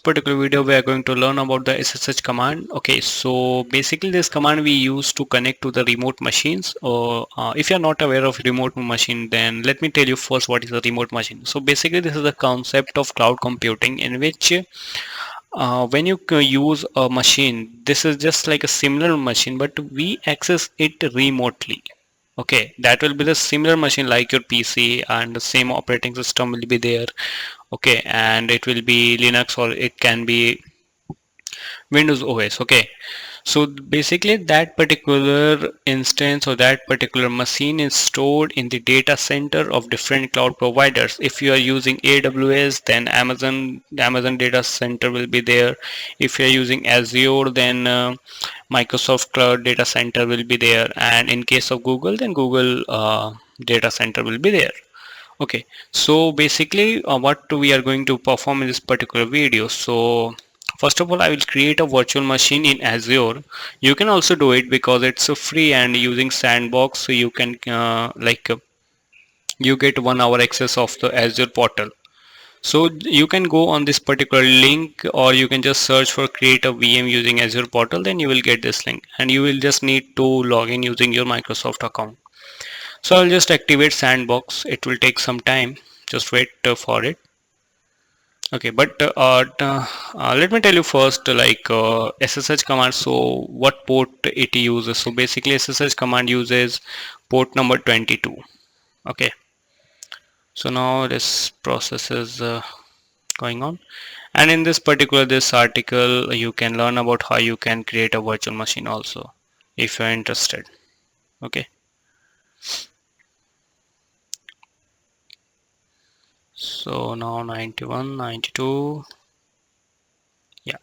particular video we are going to learn about the SSH command. Okay, so basically this command we use to connect to the remote machines, or if you are not aware of remote machine, then let me tell you first what is a remote machine. So basically this is the concept of cloud computing in which when you use a machine, this is just like a similar machine but we access it remotely. Okay, that will be the similar machine like your PC, and the same operating system will be there. Okay, and it will be Linux or it can be Windows OS. Okay, so basically that particular instance or that particular machine is stored in the data center of different cloud providers. If you are using AWS, then Amazon data center will be there. If you are using Azure, then Microsoft cloud data center will be there, and in case of Google, then Google data center will be there. Okay, so basically what we are going to perform in this particular video. So first of all, I will create a virtual machine in Azure. You can also do it because it's free, and using sandbox, so you can you get 1 hour access of the Azure portal. So you can go on this particular link, or you can just search for create a VM using Azure portal, then you will get this link, and you will just need to log in using your Microsoft account. So I'll just activate sandbox. It will take some time. Just wait for it. Okay, but let me tell you first, SSH command. So what port it uses? So basically, SSH command uses port number 22. Okay. So now this process is going on, and in this particular this article, you can learn about how you can create a virtual machine also, if you're interested. Okay. So now 91, 92. Yeah.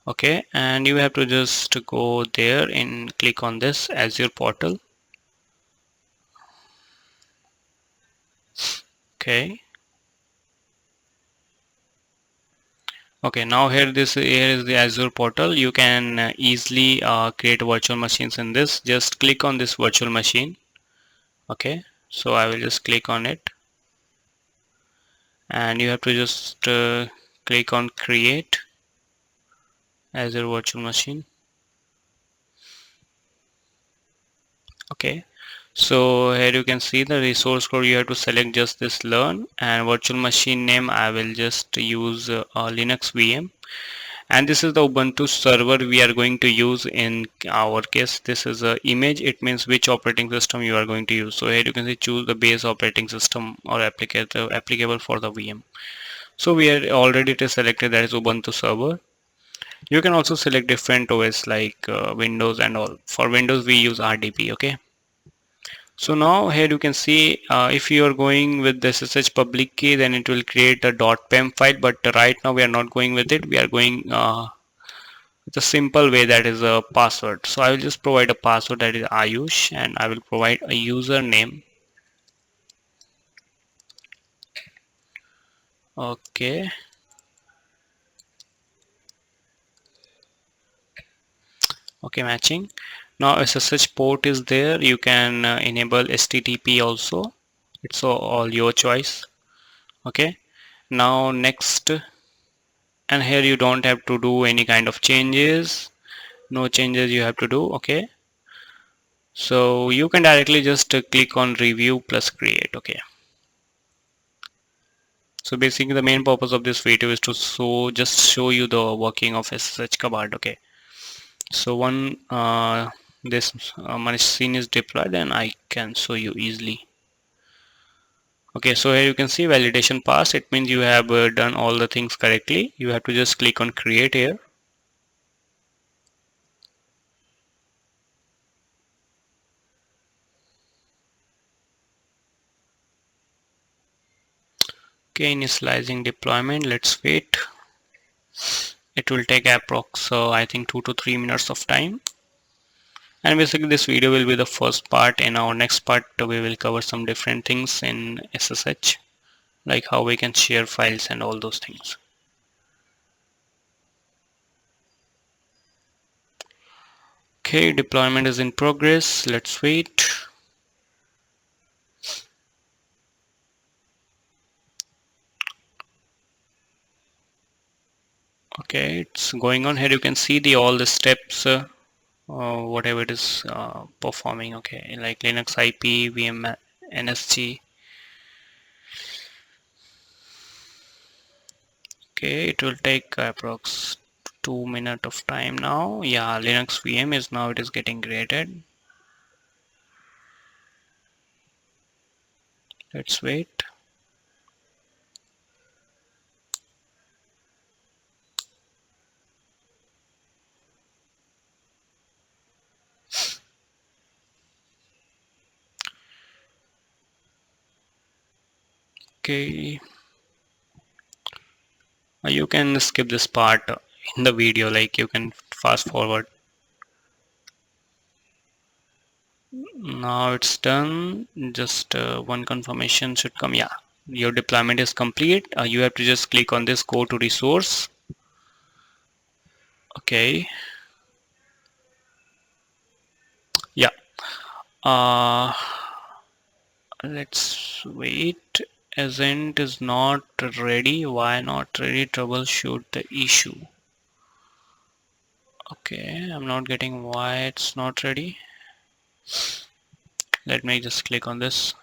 Okay, and you have to just go there and click on this Azure portal. Okay. Okay, now here is the Azure portal. You can easily create virtual machines in this. Just click on this virtual machine. Okay, so I will just click on it, and you have to just click on create Azure virtual machine. Okay, so here you can see the resource code. You have to select just this learn, and virtual machine name I will just use Linux VM, and this is the Ubuntu server we are going to use. In our case, this is a image. It means which operating system you are going to use. So here you can see choose the base operating system or applicable for the VM. So we are already selected, that is Ubuntu server. You can also select different OS like Windows and all. For Windows we use RDP. Okay, so now here you can see if you are going with the SSH public key, then it will create a .pem file, but right now we are not going with it. We are going with a simple way, that is a password. So I will just provide a password, that is Ayush, and I will provide a username. Okay, okay, matching. Now SSH port is there. You can enable HTTP also. It's all your choice. Okay, now next, and here you don't have to do any kind of changes. No changes you have to do. Okay, so you can directly just click on review plus create. Okay, so basically the main purpose of this video is to just show you the working of SSH command. Okay, so one this machine is deployed, and I can show you easily. Okay, so here you can see validation passed. It means you have done all the things correctly. You have to just click on create here. Okay, initializing deployment. Let's wait. It will take approx I think 2 to 3 minutes of time. And basically this video will be the first part. In our next part we will cover some different things in SSH, like how we can share files and all those things. Okay, deployment is in progress. Let's wait. Okay, it's going on. Here you can see the all the steps, whatever it is performing. Okay, like Linux IP, VM, NSG. Okay, it will take approx 2 minutes of time now. Yeah, Linux VM is now it is getting created. Let's wait. Okay, you can skip this part in the video, like you can fast forward. Now it's done. Just one confirmation should come. Yeah, your deployment is complete. You have to just click on this go to resource. Okay, yeah. Uh, let's wait. Agent is not ready. Why not ready? Troubleshoot the issue. Okay, I'm not getting why it's not ready. Let me just click on this.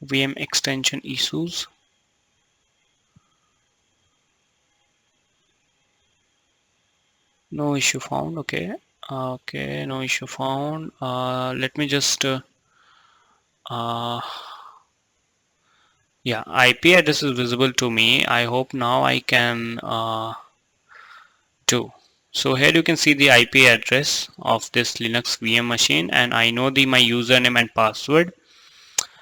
VM extension issues. No issue found. Okay. Okay, no issue found. Let me just uh, yeah, IP address is visible to me. I hope now I can do. So here you can see the IP address of this Linux VM machine, and I know the my username and password.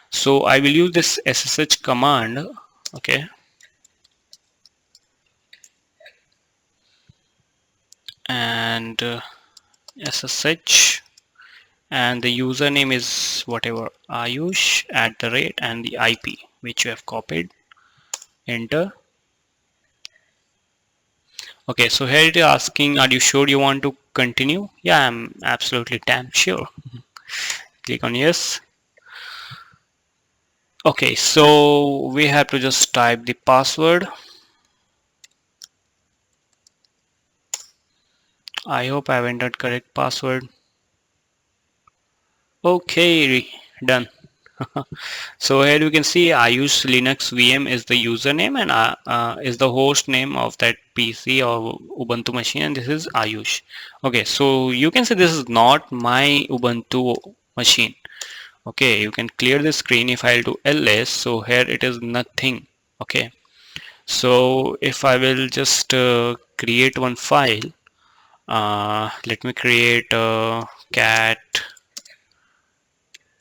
So I will use this SSH command. Okay, and SSH, and the username is whatever Ayush at the rate, and the IP which you have copied. Enter. Okay, so here it is asking, are you sure you want to continue? Yeah, I'm absolutely damn sure. Click on yes. Okay, so we have to just type the password. I hope I've entered correct password. Okay, done. So here you can see Ayush Linux VM is the username, and is the host name of that PC or Ubuntu machine, and this is Ayush. Okay, so you can say this is not my Ubuntu machine. Okay, you can clear the screen if I'll do ls. So here it is nothing. Okay, so if I will just create one file, let me create cat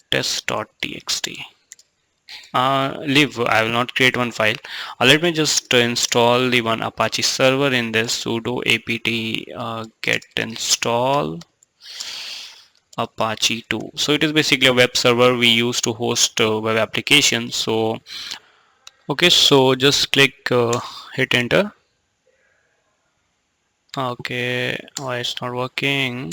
test.txt. Leave, I will not create one file. Let me just install the one Apache server in this sudo apt get install Apache 2. So it is basically a web server we use to host web applications. So okay, so just click hit enter. Okay, why it's not working?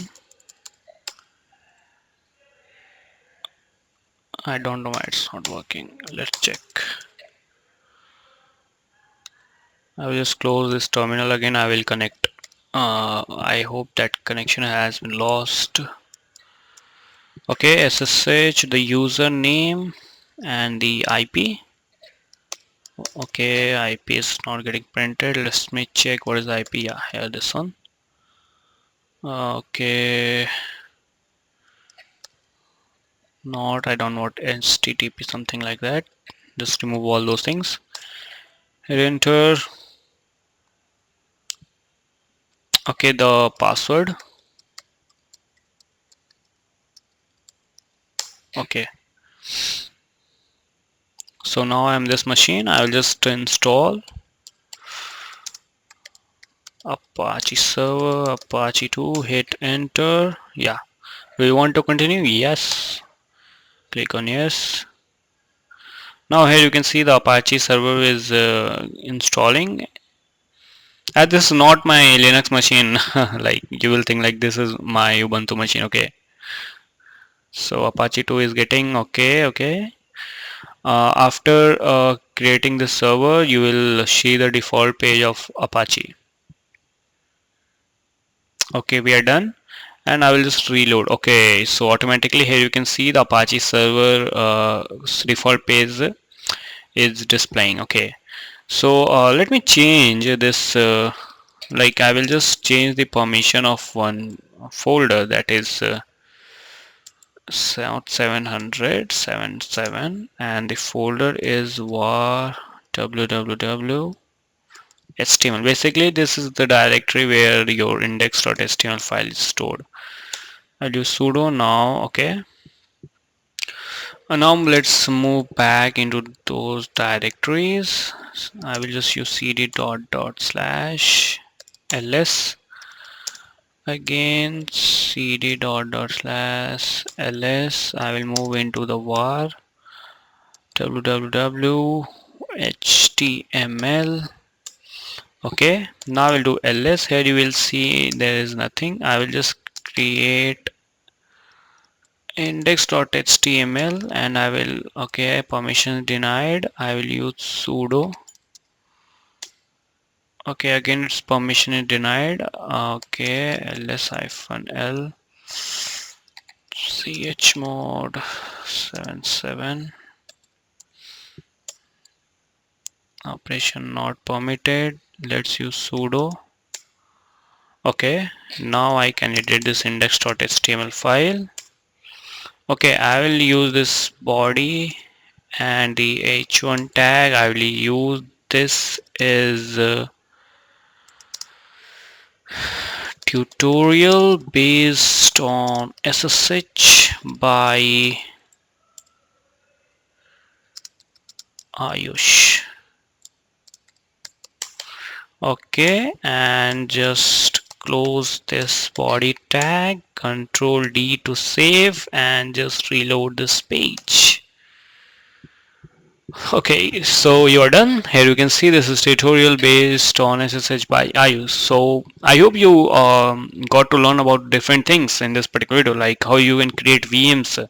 I don't know why it's not working. Let's check. I will just close this terminal again. I will connect. I hope that connection has been lost. Okay, SSH, the username and the IP. Okay, IP is not getting printed. Let me check what is the IP. Yeah, here this one. Okay, not, I don't want HTTP, something like that. Just remove all those things. Hit enter. Okay, the password. Okay, so now I'm this machine. I will just install Apache server, Apache 2, hit enter. Yeah, do you want to continue? Yes, click on yes. Now here you can see the Apache server is installing. This is not my Linux machine. Like you will think like this is my Ubuntu machine. Okay, so Apache 2 is getting okay. After creating the server, you will see the default page of Apache. Okay, we are done, and I will just reload. Okay, so automatically here you can see the Apache server default page is displaying. Okay, so let me change this. Like I will just change the permission of one folder, that is 700 and the folder is var www HTML. Basically, this is the directory where your index.html file is stored. I'll do sudo now. Okay. Now let's move back into those directories. I will just use cd /ls. Again cd /ls. I will move into the var www html. Okay, now I'll do ls. Here you will see there is nothing. I will just create index.html and I will, okay, permission denied. I will use sudo. Okay, again its permission is denied. Okay, ls-l chmod 77 operation not permitted. Let's use sudo. Okay, now I can edit this index.html file. Okay, I will use this body and the h1 tag. I will use this is tutorial based on SSH by Ayush. Okay, and just close this body tag, control D to save, and just reload this page. Okay, so you are done. Here you can see this is tutorial based on SSH by Ayush. So I hope you got to learn about different things in this particular video, like how you can create VMs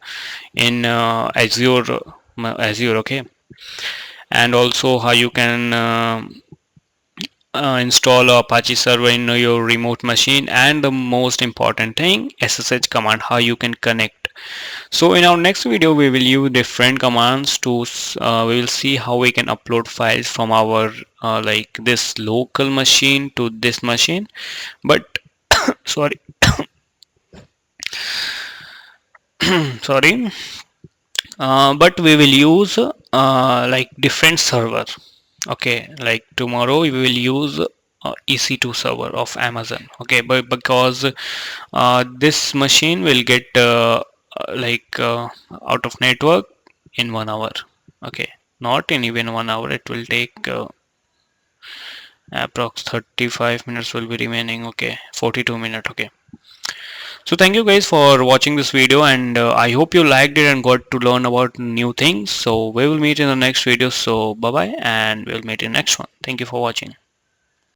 in Azure, okay, and also how you can install a Apache server in your remote machine, and the most important thing, SSH command, how you can connect. So in our next video we will use different commands to we will see how we can upload files from our like this local machine to this machine, but sorry sorry but we will use like different server. Okay, like tomorrow we will use EC2 server of Amazon. Okay, but because this machine will get out of network in 1 hour. Okay, not in even 1 hour, it will take approx 35 minutes will be remaining. Okay, 42 minutes. Okay, so thank you guys for watching this video, and I hope you liked it and got to learn about new things. So we will meet in the next video. So bye bye, and we'll meet in the next one. Thank you for watching.